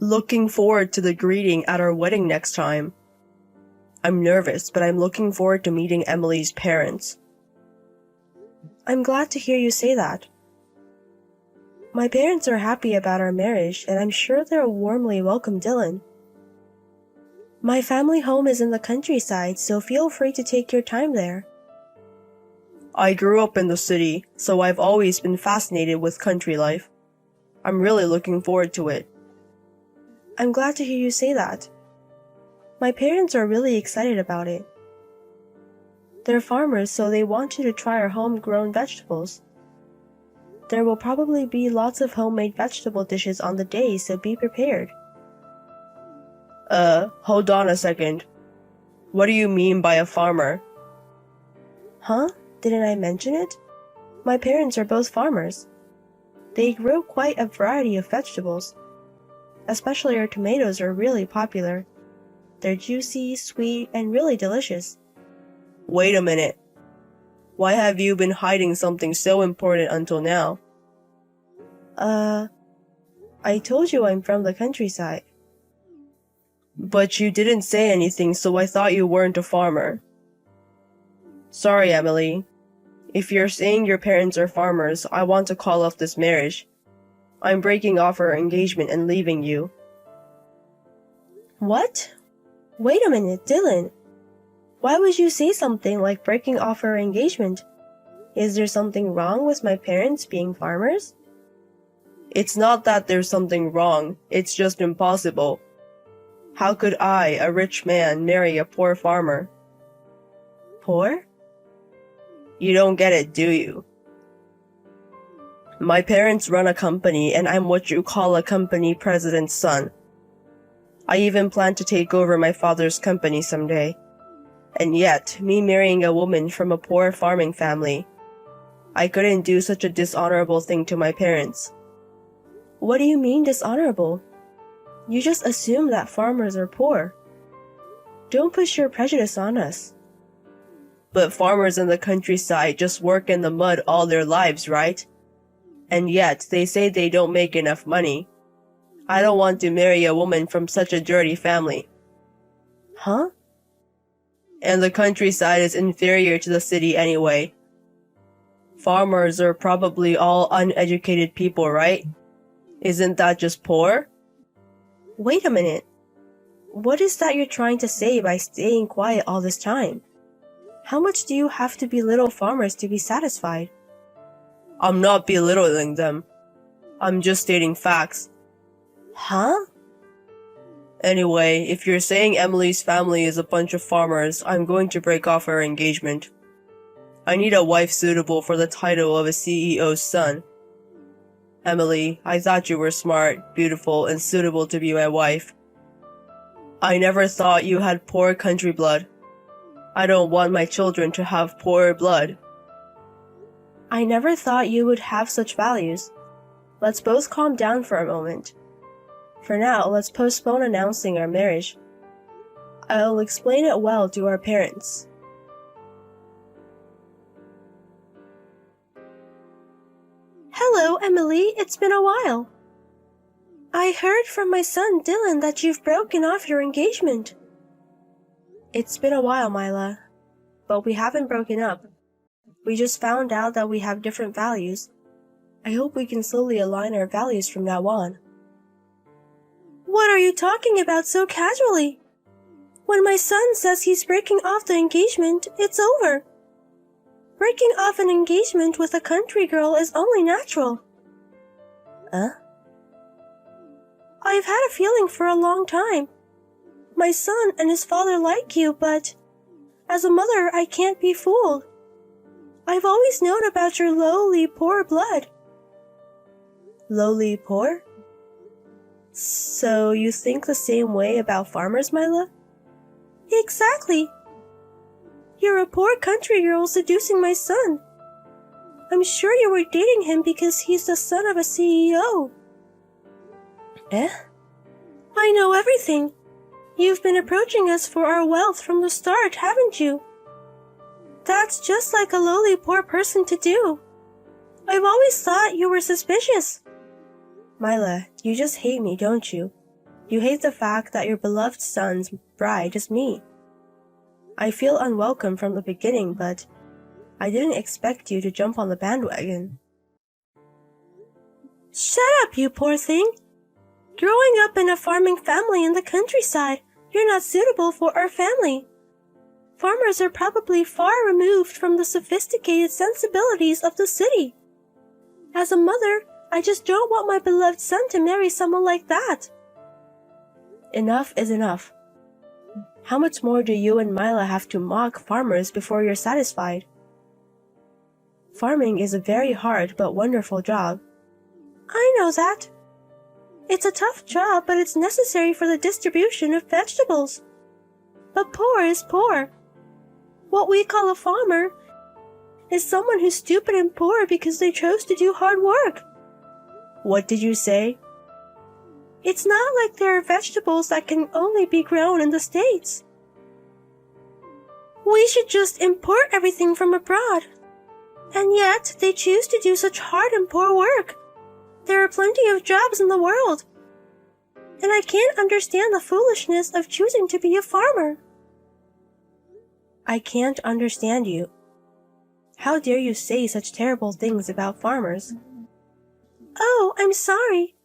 Looking forward to the greeting at our wedding next time. I'm nervous, but I'm looking forward to meeting Emily's parents. I'm glad to hear you say that. My parents are happy about our marriage, and I'm sure they'll warmly welcome Dylan. My family home is in the countryside, so feel free to take your time there. I grew up in the city, so I've always been fascinated with country life. I'm really looking forward to it. I'm glad to hear you say that. My parents are really excited about it. They're farmers, so they want you to try our homegrown vegetables. There will probably be lots of homemade vegetable dishes on the day, so be prepared. Hold on a second. What do you mean by a farmer? Huh? Didn't I mention it? My parents are both farmers. They grow quite a variety of vegetables. Especially our tomatoes are really popular. They're juicy, sweet, and really delicious. Wait a minute. Why have you been hiding something so important until now? I told you I'm from the countryside. But you didn't say anything, so I thought you weren't a farmer. Sorry, Emily. If you're saying your parents are farmers, I want to call off this marriage. I'm breaking off our engagement and leaving you. What? Wait a minute, Dylan. Why would you say something like breaking off our engagement? Is there something wrong with my parents being farmers? It's not that there's something wrong, it's just impossible. How could I, a rich man, marry a poor farmer? Poor? You don't get it, do you? My parents run a company and I'm what you call a company president's son. I even plan to take over my father's company someday. And yet, me marrying a woman from a poor farming family, I couldn't do such a dishonorable thing to my parents. What do you mean dishonorable? You just assume that farmers are poor. Don't push your prejudice on us. But farmers in the countryside just work in the mud all their lives, right? And yet, they say they don't make enough money. I don't want to marry a woman from such a dirty family. Huh? And the countryside is inferior to the city anyway. Farmers are probably all uneducated people, right? Isn't that just poor? Wait a minute. What is that you're trying to say by staying quiet all this time? How much do you have to belittle farmers to be satisfied? I'm not belittling them. I'm just stating facts. Huh? Anyway, if you're saying Emily's family is a bunch of farmers, I'm going to break off our engagement. I need a wife suitable for the title of a CEO's son. Emily, I thought you were smart, beautiful, and suitable to be my wife. I never thought you had poor country blood. I don't want my children to have poor blood. I never thought you would have such values. Let's both calm down for a moment. For now, let's postpone announcing our marriage. I'll explain it well to our parents. Hello, Emily. It's been a while. I heard from my son Dylan that you've broken off your engagement. It's been a while, Mila. But we haven't broken up. We just found out that we have different values. I hope we can slowly align our values from now on. What are you talking about so casually? When my son says he's breaking off the engagement, it's over. Breaking off an engagement with a country girl is only natural. Huh? I've had a feeling for a long time. My son and his father like you, but as a mother, I can't be fooled. I've always known about your lowly, poor blood. Lowly, poor? So you think the same way about farmers, Mila? Exactly. You're a poor country girl seducing my son. I'm sure you were dating him because he's the son of a CEO. Eh? I know everything. You've been approaching us for our wealth from the start, haven't you? That's just like a lowly poor person to do. I've always thought you were suspicious. Mila, you just hate me, don't you? You hate the fact that your beloved son's bride is me. I feel unwelcome from the beginning, but I didn't expect you to jump on the bandwagon. Shut up, you poor thing! Growing up in a farming family in the countryside, you're not suitable for our family. Farmers are probably far removed from the sophisticated sensibilities of the city. As a mother, I just don't want my beloved son to marry someone like that. Enough is enough. How much more do you and Mila have to mock farmers before you're satisfied? Farming is a very hard but wonderful job. I know that. It's a tough job, but it's necessary for the distribution of vegetables. But poor is poor. What we call a farmer is someone who's stupid and poor because they chose to do hard work. What did you say? It's not like there are vegetables that can only be grown in the States. We should just import everything from abroad. And yet, they choose to do such hard and poor work. There are plenty of jobs in the world. And I can't understand the foolishness of choosing to be a farmer. I can't understand you. How dare you say such terrible things about farmers? Oh, I'm sorry.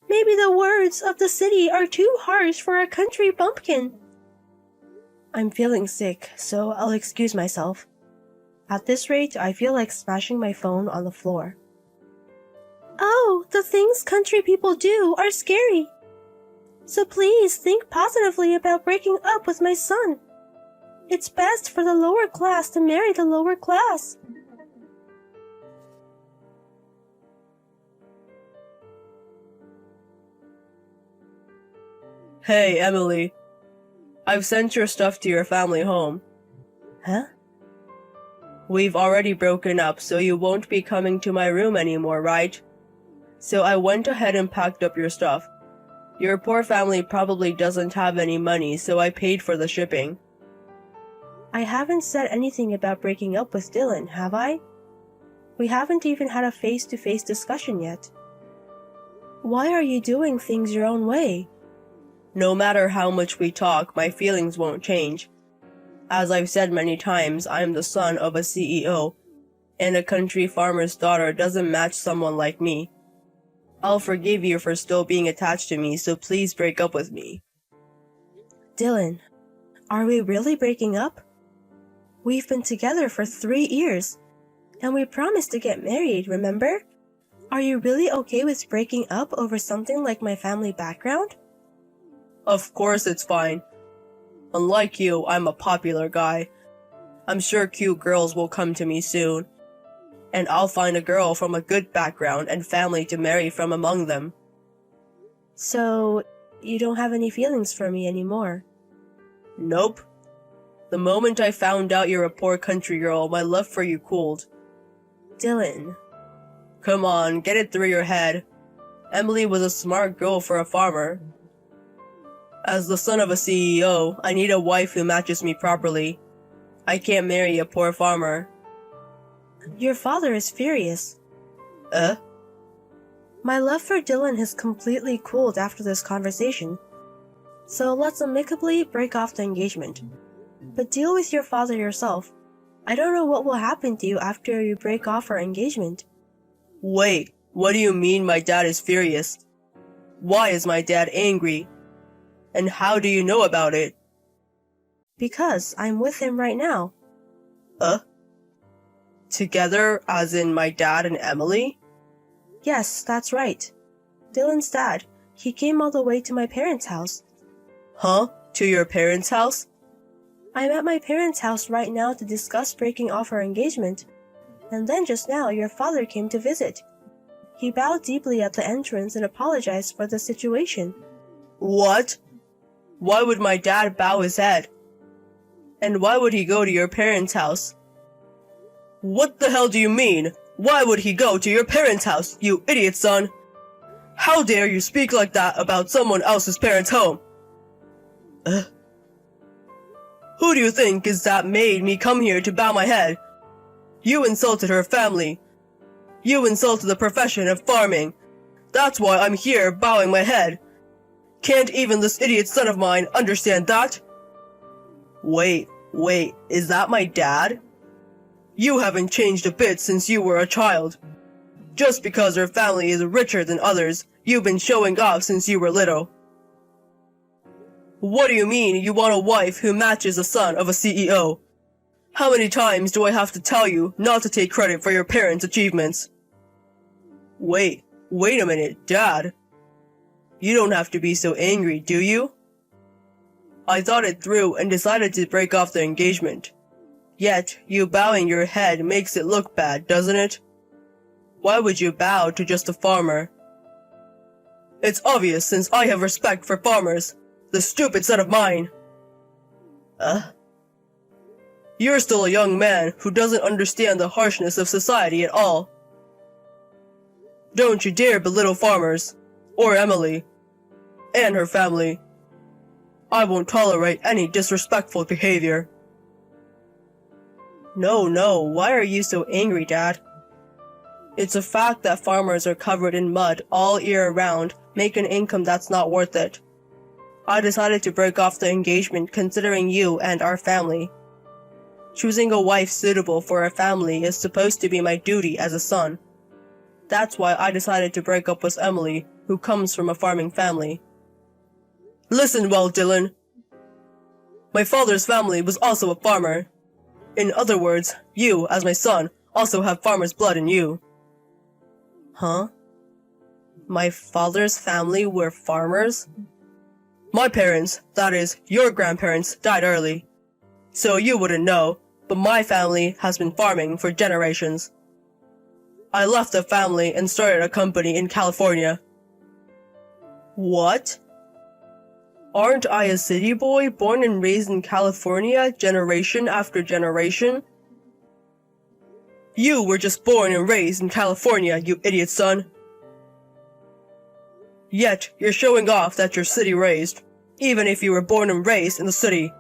Maybe the words of the city are too harsh for a country bumpkin. I'm feeling sick, so I'll excuse myself. At this rate, I feel like smashing my phone on the floor. Oh, the things country people do are scary. So please think positively about breaking up with my son. It's best for the lower class to marry the lower class. Hey, Emily. I've sent your stuff to your family home. Huh? We've already broken up, so you won't be coming to my room anymore, right? So I went ahead and packed up your stuff. Your poor family probably doesn't have any money, so I paid for the shipping. I haven't said anything about breaking up with Dylan, have I? We haven't even had a face-to-face discussion yet. Why are you doing things your own way? No matter how much we talk, my feelings won't change. As I've said many times, I'm the son of a CEO, and a country farmer's daughter doesn't match someone like me. I'll forgive you for still being attached to me, so please break up with me. Dylan, are we really breaking up? We've been together for 3 years, and we promised to get married, remember? Are you really okay with breaking up over something like my family background? Of course it's fine. Unlike you, I'm a popular guy. I'm sure cute girls will come to me soon. And I'll find a girl from a good background and family to marry from among them. So, you don't have any feelings for me anymore? Nope. The moment I found out you're a poor country girl, my love for you cooled. Dylan. Come on, get it through your head. Emily was a smart girl for a farmer. As the son of a CEO, I need a wife who matches me properly. I can't marry a poor farmer. Your father is furious. My love for Dylan has completely cooled after this conversation. So let's amicably break off the engagement. But deal with your father yourself. I don't know what will happen to you after you break off our engagement. Wait, what do you mean my dad is furious? Why is my dad angry? And how do you know about it? Because I'm with him right now. Together, as in my dad and Emily? Yes, that's right. Dylan's dad. He came all the way to my parents' house. Huh? To your parents' house? I'm at my parents' house right now to discuss breaking off our engagement. And then just now, your father came to visit. He bowed deeply at the entrance and apologized for the situation. What? Why would my dad bow his head? And why would he go to your parents' house? What the hell do you mean? Why would he go to your parents' house, you idiot son? How dare you speak like that about someone else's parents' home? Who do you think is that made me come here to bow my head? You insulted her family. You insulted the profession of farming. That's why I'm here bowing my head. Can't even this idiot son of mine understand that? Wait, is that my dad? You haven't changed a bit since you were a child. Just because your family is richer than others, you've been showing off since you were little. What do you mean you want a wife who matches the son of a CEO? How many times do I have to tell you not to take credit for your parents' achievements? Wait a minute, Dad. You don't have to be so angry, do you? I thought it through and decided to break off the engagement. Yet, you bowing your head makes it look bad, doesn't it? Why would you bow to just a farmer? It's obvious since I have respect for farmers. The stupid son of mine. You're still a young man who doesn't understand the harshness of society at all. Don't you dare belittle farmers, or Emily, and her family. I won't tolerate any disrespectful behavior. No, why are you so angry, Dad? It's a fact that farmers are covered in mud all year round, make an income that's not worth it. I decided to break off the engagement considering you and our family. Choosing a wife suitable for our family is supposed to be my duty as a son. That's why I decided to break up with Emily, who comes from a farming family. Listen well, Dylan. My father's family was also a farmer. In other words, you, as my son, also have farmer's blood in you. Huh? My father's family were farmers? My parents, that is, your grandparents, died early. So you wouldn't know, but my family has been farming for generations. I left the family and started a company in California. What? Aren't I a city boy born and raised in California generation after generation? You were just born and raised in California, you idiot son. Yet, you're showing off that you're city-raised, even if you were born and raised in the city.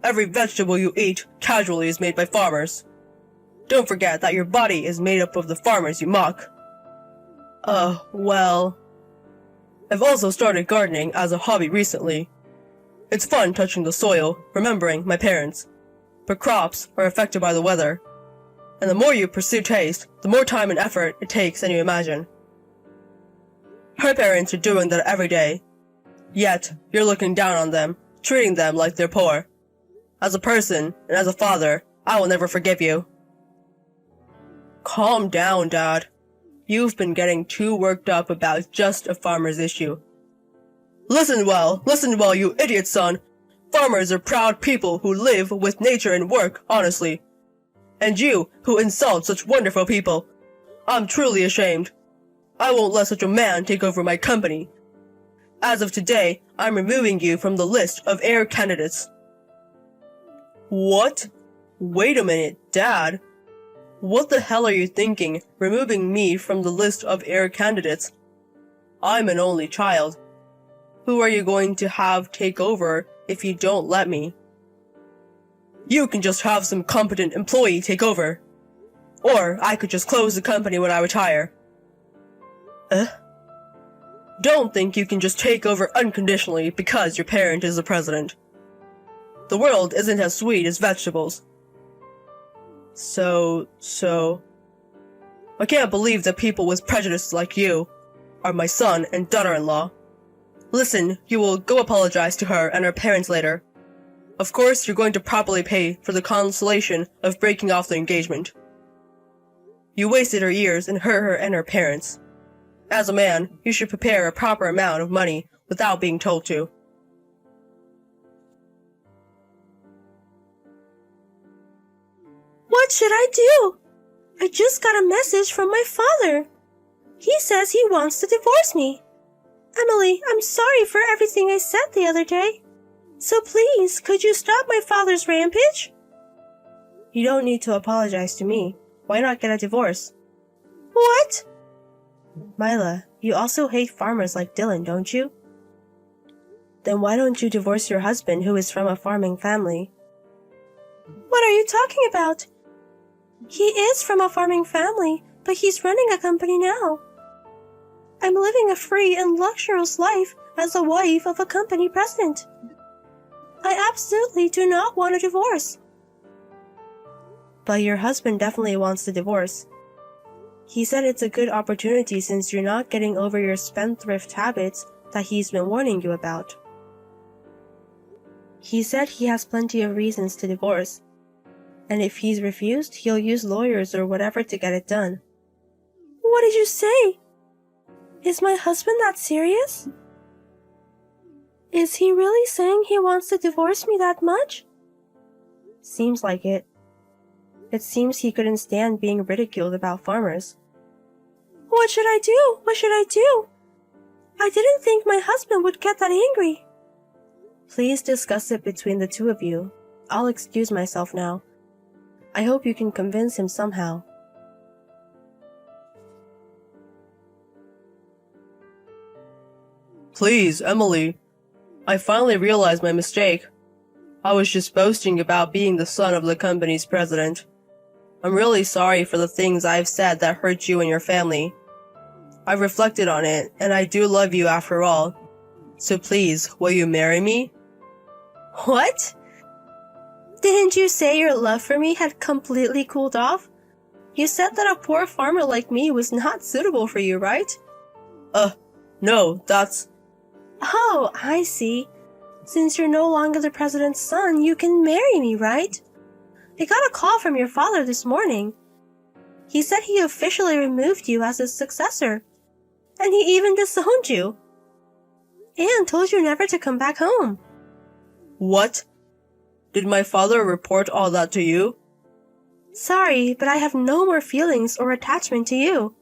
Every vegetable you eat casually is made by farmers. Don't forget that your body is made up of the farmers you mock. Well... I've also started gardening as a hobby recently. It's fun touching the soil, remembering my parents. But crops are affected by the weather. And the more you pursue taste, the more time and effort it takes than you imagine. Her parents are doing that every day. Yet, you're looking down on them, treating them like they're poor. As a person, and as a father, I will never forgive you. Calm down, Dad. You've been getting too worked up about just a farmer's issue. Listen well, you idiot son. Farmers are proud people who live with nature and work honestly. And you, who insult such wonderful people. I'm truly ashamed. I won't let such a man take over my company. As of today, I'm removing you from the list of heir candidates. What? Wait a minute, Dad. What the hell are you thinking, removing me from the list of heir candidates? I'm an only child. Who are you going to have take over if you don't let me? You can just have some competent employee take over. Or I could just close the company when I retire. Don't think you can just take over unconditionally because your parent is the president. The world isn't as sweet as vegetables. So... I can't believe that people with prejudices like you are my son and daughter-in-law. Listen, you will go apologize to her and her parents later. Of course, you're going to properly pay for the consolation of breaking off the engagement. You wasted her years and hurt her and her parents. As a man, you should prepare a proper amount of money without being told to. What should I do? I just got a message from my father. He says he wants to divorce me. Emily, I'm sorry for everything I said the other day. So please, could you stop my father's rampage? You don't need to apologize to me. Why not get a divorce? What? Mila, you also hate farmers like Dylan, don't you? Then why don't you divorce your husband who is from a farming family? What are you talking about? He is from a farming family, but he's running a company now. I'm living a free and luxurious life as the wife of a company president. I absolutely do not want a divorce. But your husband definitely wants the divorce. He said it's a good opportunity since you're not getting over your spendthrift habits that he's been warning you about. He said he has plenty of reasons to divorce, and if he's refused, he'll use lawyers or whatever to get it done. What did you say? Is my husband that serious? Is he really saying he wants to divorce me that much? Seems like it. It seems he couldn't stand being ridiculed about farmers. What should I do? What should I do? I didn't think my husband would get that angry. Please discuss it between the two of you. I'll excuse myself now. I hope you can convince him somehow. Please, Emily. I finally realized my mistake. I was just boasting about being the son of the company's president. I'm really sorry for the things I've said that hurt you and your family. I've reflected on it, and I do love you after all. So please, will you marry me? What? Didn't you say your love for me had completely cooled off? You said that a poor farmer like me was not suitable for you, right? No, that's... Oh, I see. Since you're no longer the president's son, you can marry me, right? I got a call from your father this morning. He said he officially removed you as his successor. And he even disowned you. And told you never to come back home. What? Did my father report all that to you? Sorry, but I have no more feelings or attachment to you.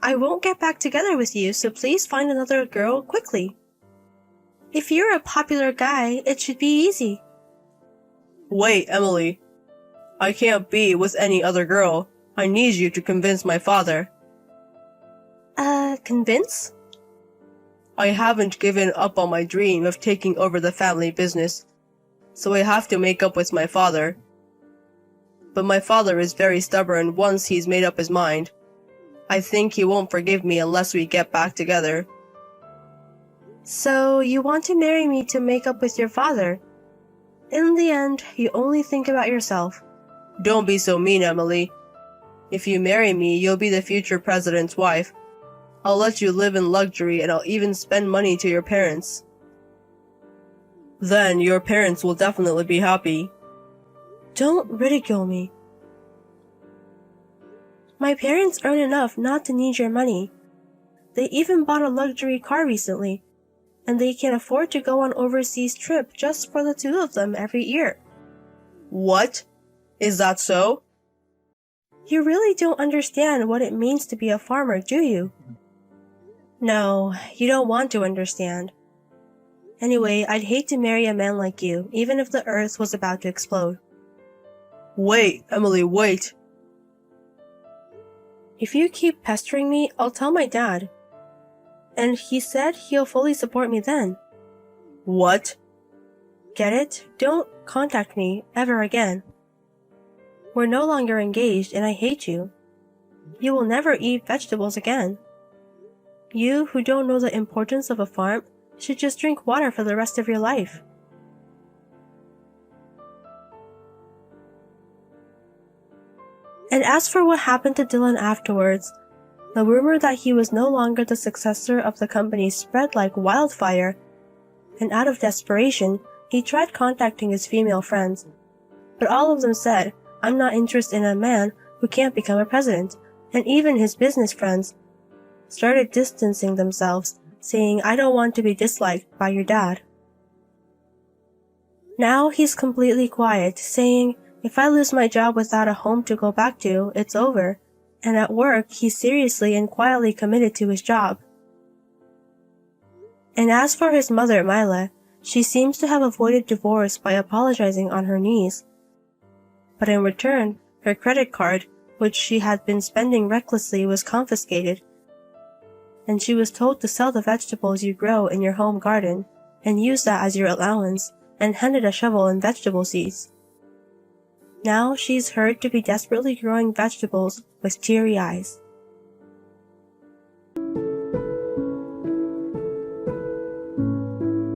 I won't get back together with you, so please find another girl quickly. If you're a popular guy, it should be easy. Wait, Emily. I can't be with any other girl. I need you to convince my father. Convince? I haven't given up on my dream of taking over the family business, so I have to make up with my father. But my father is very stubborn once he's made up his mind. I think he won't forgive me unless we get back together. So you want to marry me to make up with your father? In the end, you only think about yourself. Don't be so mean, Emily. If you marry me, you'll be the future president's wife. I'll let you live in luxury and I'll even spend money to your parents. Then your parents will definitely be happy. Don't ridicule me. My parents earn enough not to need your money. They even bought a luxury car recently, and they can afford to go on overseas trip just for the two of them every year. What? Is that so? You really don't understand what it means to be a farmer, do you? No, you don't want to understand. Anyway, I'd hate to marry a man like you, even if the earth was about to explode. Wait, Emily, wait. If you keep pestering me, I'll tell my dad. And he said he'll fully support me then. What? Get it? Don't contact me ever again. We're no longer engaged and I hate you. You will never eat vegetables again. You who don't know the importance of a farm should just drink water for the rest of your life. And as for what happened to Dylan afterwards, the rumor that he was no longer the successor of the company spread like wildfire, and out of desperation, he tried contacting his female friends. But all of them said, "I'm not interested in a man who can't become a president," and even his business friends started distancing themselves, saying, "I don't want to be disliked by your dad." Now he's completely quiet, saying, "If I lose my job without a home to go back to, it's over." And at work, he's seriously and quietly committed to his job. And as for his mother, Mila, she seems to have avoided divorce by apologizing on her knees. But in return, her credit card, which she had been spending recklessly, was confiscated. And she was told to sell the vegetables you grow in your home garden, and use that as your allowance, and handed a shovel and vegetable seeds. Now she's heard to be desperately growing vegetables with teary eyes.